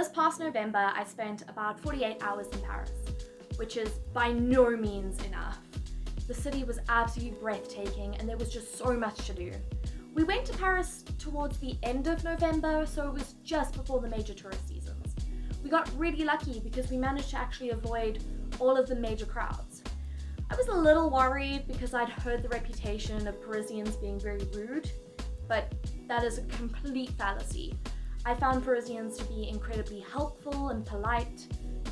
this past November, I spent about 48 hours in Paris, which is by no means enough. The city was absolutely breathtaking and there was just so much to do. We went to Paris towards the end of November, so it was just before the major tourist seasons. We got really lucky because we managed to actually avoid all of the major crowds. I was a little worried because I'd heard the reputation of Parisians being very rude, but that is a complete fallacy. I found Parisians to be incredibly helpful and polite.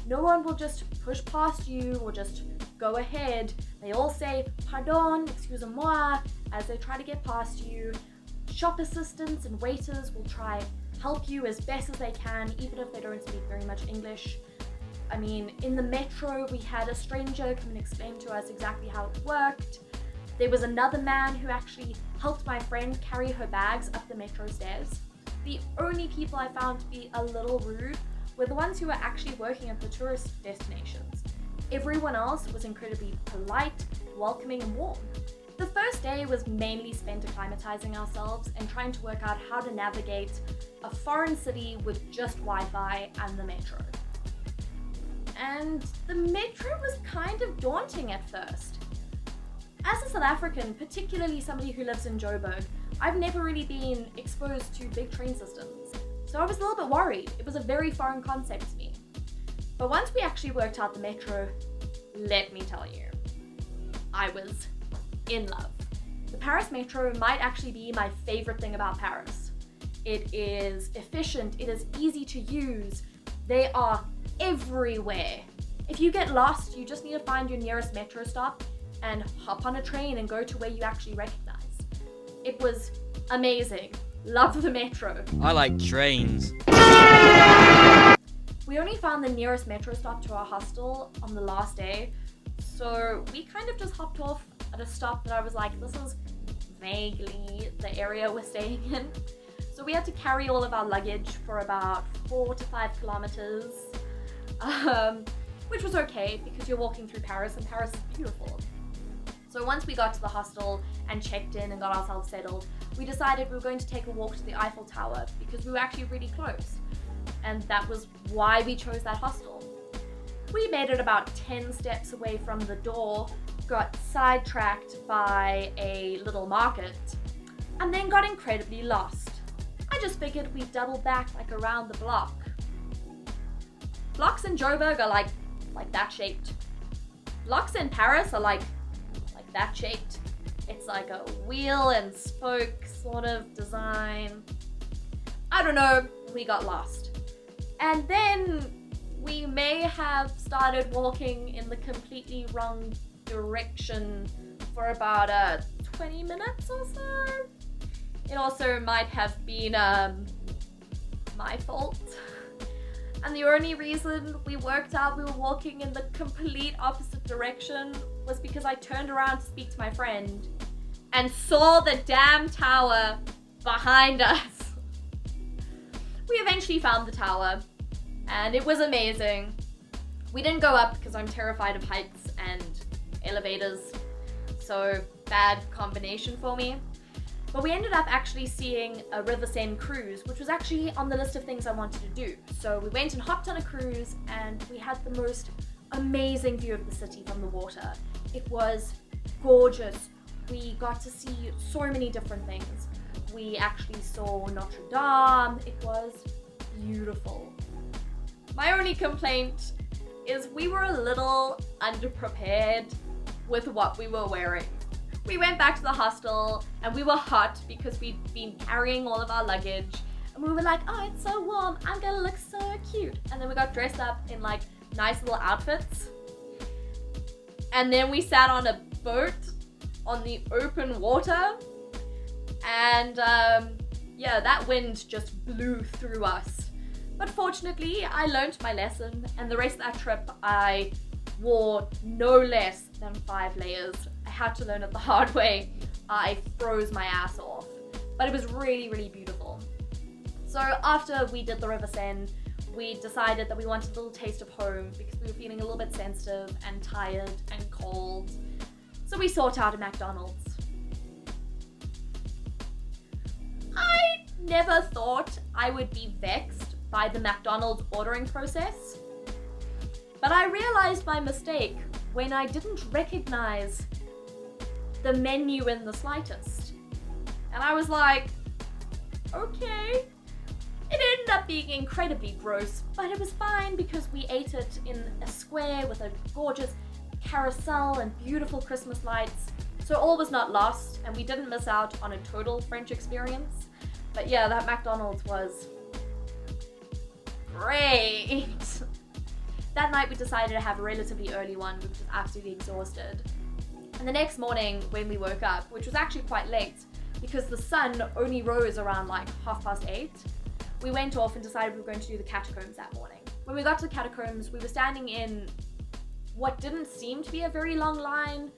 No one will just push past you or just go ahead. They all say, pardon, excusez-moi, as they try to get past you. Shop assistants and waiters will try help you as best as they can, even if they don't speak very much English. I mean, in the metro, we had a stranger come and explain to us exactly how it worked. There was another man who actually helped my friend carry her bags up the metro stairs. The only people I found to be a little rude were the ones who were actually working at the tourist destinations. Everyone else was incredibly polite, welcoming, and warm. The first day was mainly spent acclimatizing ourselves and trying to work out how to navigate a foreign city with just Wi-Fi and the metro. And the metro was kind of daunting at first. As a South African, particularly somebody who lives in Joburg, I've never really been exposed to big train systems, so I was a little bit worried. It was a very foreign concept to me. But once we actually worked out the metro, let me tell you, I was in love. The Paris metro might actually be my favorite thing about Paris. It is efficient, it is easy to use, they are everywhere. If you get lost, you just need to find your nearest metro stop and hop on a train and go to where you actually recognize. It was amazing. Love the metro. I like trains. We only found the nearest metro stop to our hostel on the last day, so we kind of just hopped off at a stop that I was like, this is vaguely the area we're staying in. So we had to carry all of our luggage for about 4 to 5 kilometers, which was okay because you're walking through Paris and Paris is beautiful. So once we got to the hostel and checked in and got ourselves settled, we decided we were going to take a walk to the Eiffel Tower because we were actually really close. And that was why we chose that hostel. We made it about 10 steps away from the door, got sidetracked by a little market, and then got incredibly lost. I just figured we'd double back like around the block. Blocks in Joburg are like that shaped. Blocks in Paris are like that shaped. It's like a wheel and spoke sort of design. I don't know, we got lost. And then we may have started walking in the completely wrong direction for about 20 minutes or so. It also might have been my fault. And the only reason we worked out we were walking in the complete opposite direction was because I turned around to speak to my friend and saw the damn tower behind us. We eventually found the tower and it was amazing. We didn't go up because I'm terrified of heights and elevators, so bad combination for me. But we ended up actually seeing a River Seine cruise, which was actually on the list of things I wanted to do. So we went and hopped on a cruise and we had the most amazing view of the city from the water. It was gorgeous. We got to see so many different things. We actually saw Notre Dame. It was beautiful. My only complaint is we were a little underprepared with what we were wearing. We went back to the hostel and we were hot because we'd been carrying all of our luggage and we were like, oh, it's so warm, I'm gonna look so cute. And then we got dressed up in like nice little outfits. And then we sat on a boat on the open water and yeah, that wind just blew through us. But fortunately, I learned my lesson and the rest of that trip I wore no less than 5 layers. I had to learn it the hard way. I froze my ass off. But it was really, really beautiful. So after we did the River Seine, we decided that we wanted a little taste of home because we were feeling a little bit sensitive and tired and cold. So we sought out a McDonald's. I never thought I would be vexed by the McDonald's ordering process. But I realized my mistake when I didn't recognize the menu in the slightest. And I was like, okay. It ended up being incredibly gross, but it was fine because we ate it in a square with a gorgeous carousel and beautiful Christmas lights. So all was not lost, and we didn't miss out on a total French experience. But yeah, that McDonald's was great. That night we decided to have a relatively early one. We were just absolutely exhausted. And the next morning when we woke up, which was actually quite late because the sun only rose around like 8:30, we went off and decided we were going to do the catacombs that morning. When we got to the catacombs, we were standing in what didn't seem to be a very long line,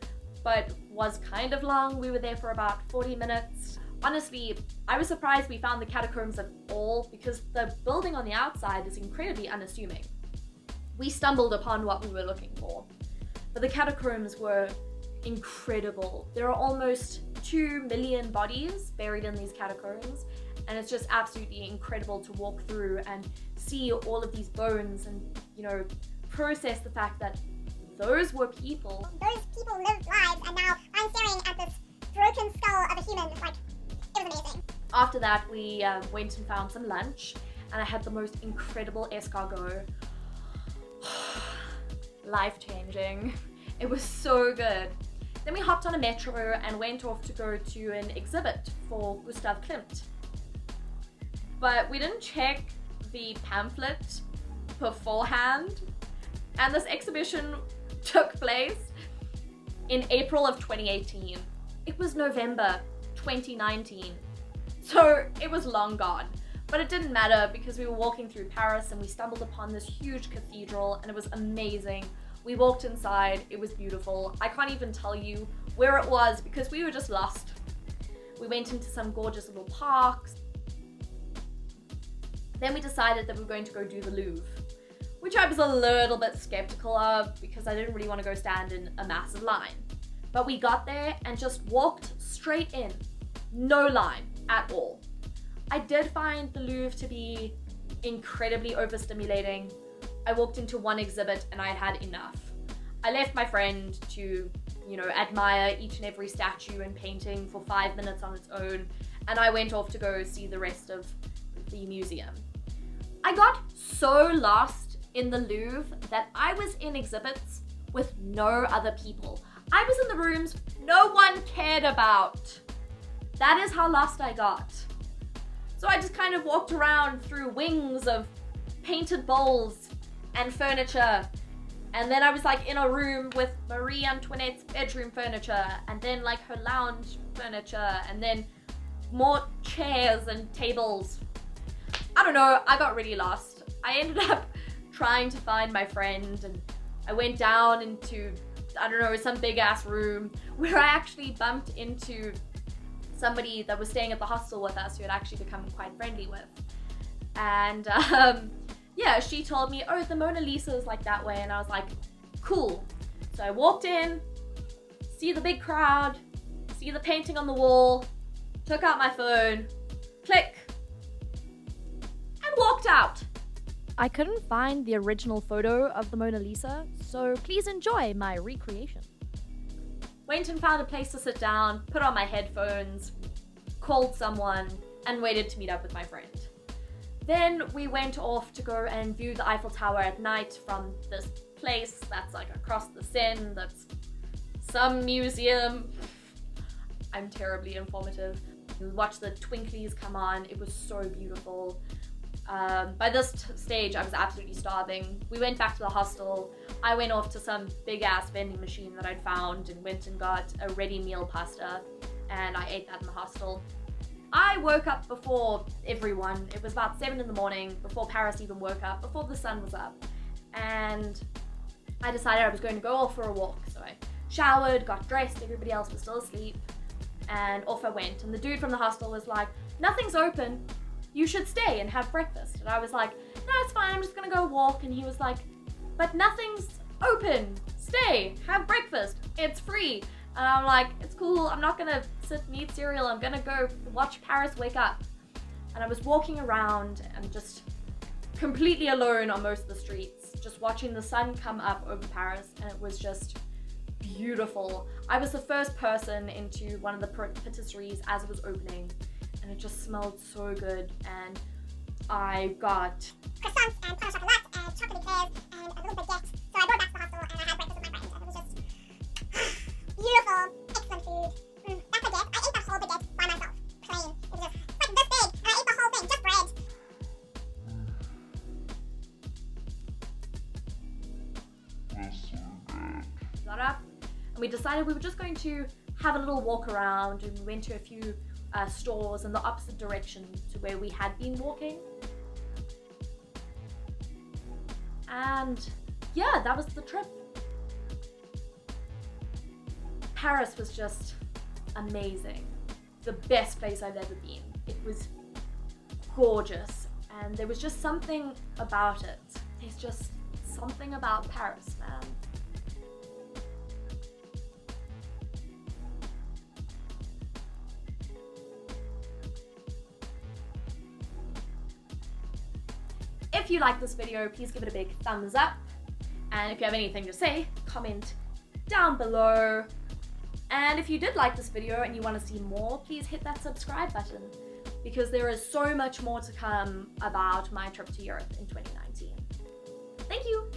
but was kind of long. We were there for about 40 minutes. Honestly, I was surprised we found the catacombs at all because the building on the outside is incredibly unassuming. We stumbled upon what we were looking for, but the catacombs were incredible. There are almost 2 million bodies buried in these catacombs, and it's just absolutely incredible to walk through and see all of these bones and, you know, process the fact that those were people. Those people lived lives, and now I'm staring at this broken skull of a human. Like, it was amazing. After that, we went and found some lunch, and I had the most incredible escargot. Life-changing. It was so good. Then we hopped on a metro and went off to go to an exhibit for Gustav Klimt. But we didn't check the pamphlet beforehand, and this exhibition took place in April of 2018. It was November 2019, so it was long gone. But it didn't matter because we were walking through Paris and we stumbled upon this huge cathedral, and it was amazing. We walked inside, it was beautiful. I can't even tell you where it was because we were just lost. We went into some gorgeous little parks. Then we decided that we were going to go do the Louvre, which I was a little bit skeptical of because I didn't really want to go stand in a massive line. But we got there and just walked straight in. No line at all. I did find the Louvre to be incredibly overstimulating. I walked into one exhibit and I had enough. I left my friend to, you know, admire each and every statue and painting for 5 minutes on its own, and I went off to go see the rest of the museum. I got so lost in the Louvre that I was in exhibits with no other people. I was in the rooms no one cared about. That is how lost I got. So I just kind of walked around through wings of painted bowls and furniture, and then I was like in a room with Marie Antoinette's bedroom furniture, and then like her lounge furniture, and then more chairs and tables. I don't know, I got really lost. I ended up trying to find my friend, and I went down into, I don't know, some big ass room where I actually bumped into somebody that was staying at the hostel with us who had actually become quite friendly with. And yeah, she told me, oh, the Mona Lisa is like that way, and I was like, cool. So I walked in, see the big crowd, see the painting on the wall, took out my phone, click, and walked out. I couldn't find the original photo of the Mona Lisa, so please enjoy my recreation. Went and found a place to sit down, put on my headphones, called someone, and waited to meet up with my friend. Then we went off to go and view the Eiffel Tower at night from this place that's like across the Seine, that's some museum. I'm terribly informative. We watched the twinklies come on, it was so beautiful. By this stage, I was absolutely starving. We went back to the hostel. I went off to some big ass vending machine that I'd found and went and got a ready meal pasta, and I ate that in the hostel. I woke up before everyone. It was about 7 in the morning, before Paris even woke up, before the sun was up. And I decided I was going to go off for a walk. So I showered, got dressed, everybody else was still asleep, and off I went. And the dude from the hostel was like, nothing's open. You should stay and have breakfast. And I was like, no, it's fine, I'm just gonna go walk. And he was like, but nothing's open. Stay, have breakfast, it's free. And I'm like, it's cool, I'm not gonna sit and eat cereal, I'm gonna go watch Paris wake up. And I was walking around and just completely alone on most of the streets, just watching the sun come up over Paris, and it was just beautiful. I was the first person into one of the patisseries as it was opening, and it just smelled so good, and I got croissants and pain au chocolat and chocolate eclairs and a little baguette. So I brought back to the hostel and I had breakfast with my friends, and it was just beautiful, excellent food. That baguette, I ate that whole baguette by myself, plain. It was just like this big, and I ate the whole thing, just bread. got up, and we decided we were just going to have a little walk around, and we went to a few stores in the opposite direction to where we had been walking. And yeah, that was the trip. Paris was just amazing. The best place I've ever been. It was gorgeous, and there was just something about it. There's just something about Paris, man. If you like this video, please give it a big thumbs up. And if you have anything to say, comment down below. And if you did like this video and you want to see more, please hit that subscribe button, because there is so much more to come about my trip to Europe in 2019. Thank you!